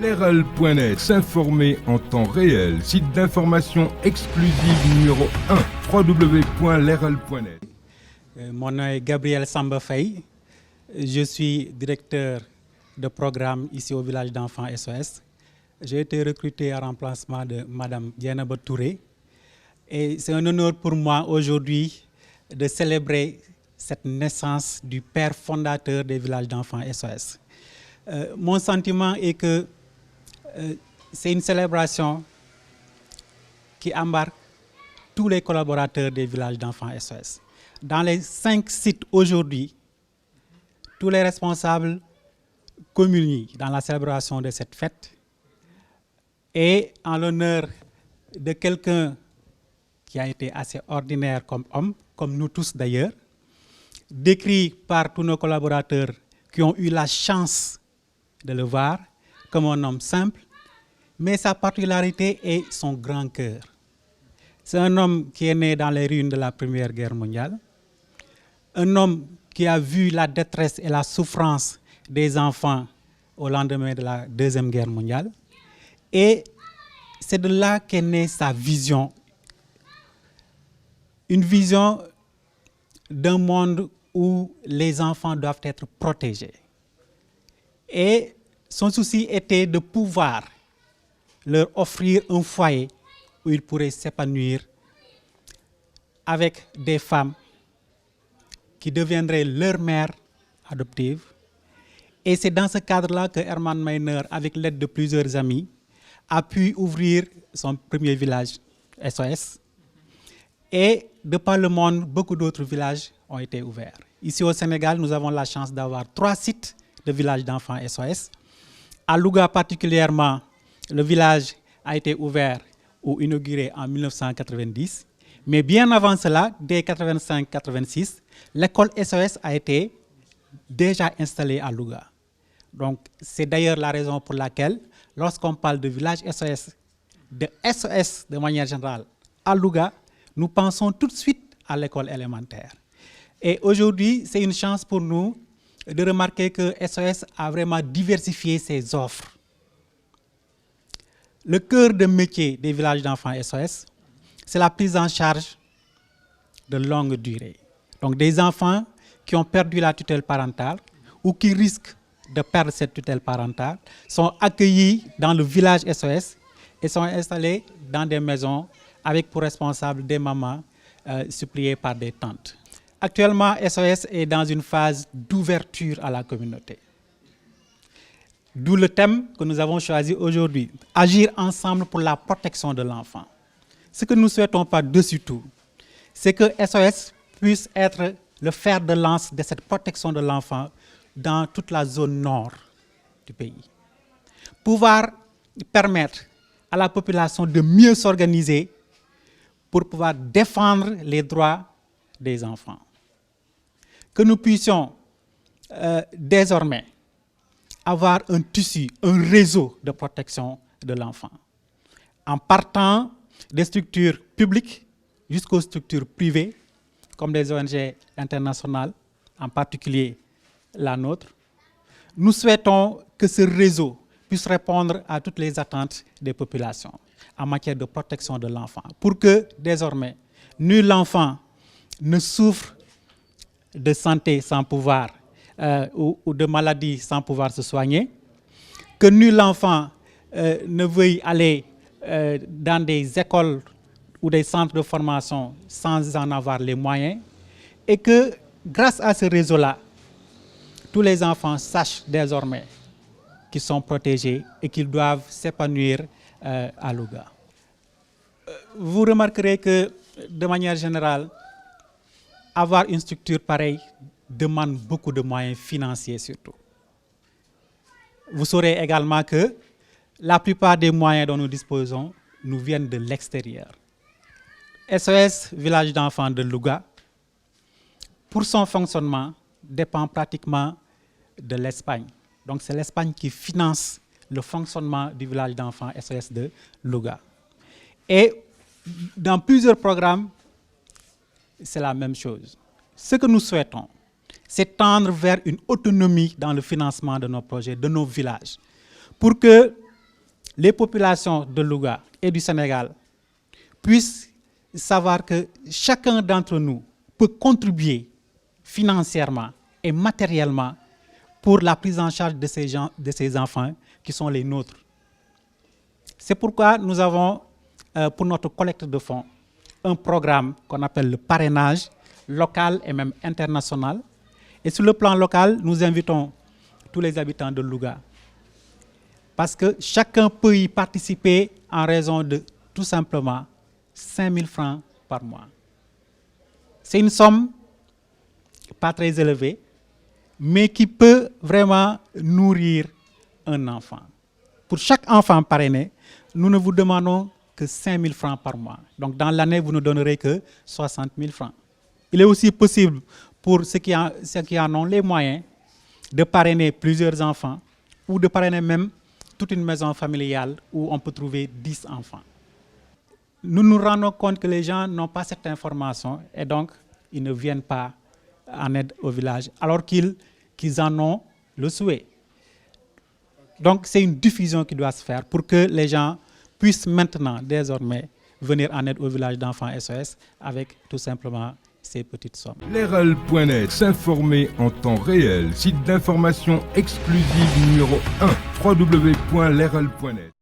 Leral.net, s'informer en temps réel. Site d'information exclusive numéro 1, www.leral.net. Mon nom est Gabriel Samba Faye. Je suis directeur de programme ici au village d'enfants SOS. J'ai été recruté en remplacement de Madame Dieynaba Touré. Et c'est un honneur pour moi aujourd'hui de célébrer cette naissance du père fondateur des villages d'enfants SOS. Mon sentiment est que c'est une célébration qui embarque tous les collaborateurs des villages d'enfants SOS. Dans les 5 sites aujourd'hui, tous les responsables communient dans la célébration de cette fête et en l'honneur de quelqu'un qui a été assez ordinaire comme homme, comme nous tous d'ailleurs, décrit par tous nos collaborateurs qui ont eu la chance de le voir comme un homme simple, mais sa particularité est son grand cœur. C'est un homme qui est né dans les ruines de la Première Guerre mondiale, un homme qui a vu la détresse et la souffrance des enfants au lendemain de la Deuxième Guerre mondiale, et c'est de là qu'est née sa vision, une vision d'un monde où les enfants doivent être protégés. Et son souci était de pouvoir leur offrir un foyer où ils pourraient s'épanouir avec des femmes qui deviendraient leur mère adoptive. Et c'est dans ce cadre-là que Herman Meiner, avec l'aide de plusieurs amis, a pu ouvrir son premier village SOS. Et de par le monde, beaucoup d'autres villages ont été ouverts. Ici au Sénégal, nous avons la chance d'avoir 3 sites de villages d'enfants SOS. À Louga particulièrement, le village a été ouvert ou inauguré en 1990. Mais bien avant cela, dès 1985-1986, l'école SOS a été déjà installée à Louga. Donc c'est d'ailleurs la raison pour laquelle, lorsqu'on parle de village SOS de manière générale à Louga, nous pensons tout de suite à l'école élémentaire. Et aujourd'hui, c'est une chance pour nous de remarquer que SOS a vraiment diversifié ses offres. Le cœur de métier des villages d'enfants SOS, c'est la prise en charge de longue durée. Donc des enfants qui ont perdu la tutelle parentale ou qui risquent de perdre cette tutelle parentale sont accueillis dans le village SOS et sont installés dans des maisons avec pour responsable des mamans suppliées par des tantes. Actuellement, SOS est dans une phase d'ouverture à la communauté. D'où le thème que nous avons choisi aujourd'hui, agir ensemble pour la protection de l'enfant. Ce que nous souhaitons par-dessus tout, c'est que SOS puisse être le fer de lance de cette protection de l'enfant dans toute la zone nord du pays. Pouvoir permettre à la population de mieux s'organiser pour pouvoir défendre les droits des enfants. Que nous puissions désormais avoir un tissu, un réseau de protection de l'enfant, en partant des structures publiques jusqu'aux structures privées, comme les ONG internationales, en particulier la nôtre. Nous souhaitons que ce réseau puisse répondre à toutes les attentes des populations en matière de protection de l'enfant, pour que désormais, nul enfant ne souffre de santé sans pouvoir ou de maladie sans pouvoir se soigner, que nul enfant ne veuille aller dans des écoles ou des centres de formation sans en avoir les moyens, et que grâce à ce réseau-là, tous les enfants sachent désormais qu'ils sont protégés et qu'ils doivent s'épanouir à Louga. Vous remarquerez que, de manière générale, avoir une structure pareille demande beaucoup de moyens financiers surtout. Vous saurez également que la plupart des moyens dont nous disposons nous viennent de l'extérieur. SOS, village d'enfants de Louga, pour son fonctionnement, dépend pratiquement de l'Espagne. Donc c'est l'Espagne qui finance le fonctionnement du village d'enfants SOS de Louga. Et dans plusieurs programmes, c'est la même chose. Ce que nous souhaitons, c'est tendre vers une autonomie dans le financement de nos projets, de nos villages, pour que les populations de Louga et du Sénégal puissent savoir que chacun d'entre nous peut contribuer financièrement et matériellement pour la prise en charge de ces enfants qui sont les nôtres. C'est pourquoi nous avons, pour notre collecte de fonds, un programme qu'on appelle le parrainage local et même international. Et sur le plan local, nous invitons tous les habitants de Louga. Parce que chacun peut y participer en raison de, tout simplement, 5 000 francs par mois. C'est une somme pas très élevée, mais qui peut vraiment nourrir un enfant. Pour chaque enfant parrainé, nous ne vous demandons que 5 000 francs par mois. Donc dans l'année, vous ne donnerez que 60 000 francs. Il est aussi possible pour ceux qui en ont les moyens de parrainer plusieurs enfants ou de parrainer même toute une maison familiale où on peut trouver 10 enfants. Nous nous rendons compte que les gens n'ont pas cette information et donc ils ne viennent pas en aide au village alors qu'ils en ont le souhait. Donc c'est une diffusion qui doit se faire pour que les gens puissent maintenant, désormais, venir en aide au village d'enfants SOS avec tout simplement ces petites sommes. Leral.net, s'informer en temps réel, site d'information exclusive numéro 1, www.leral.net.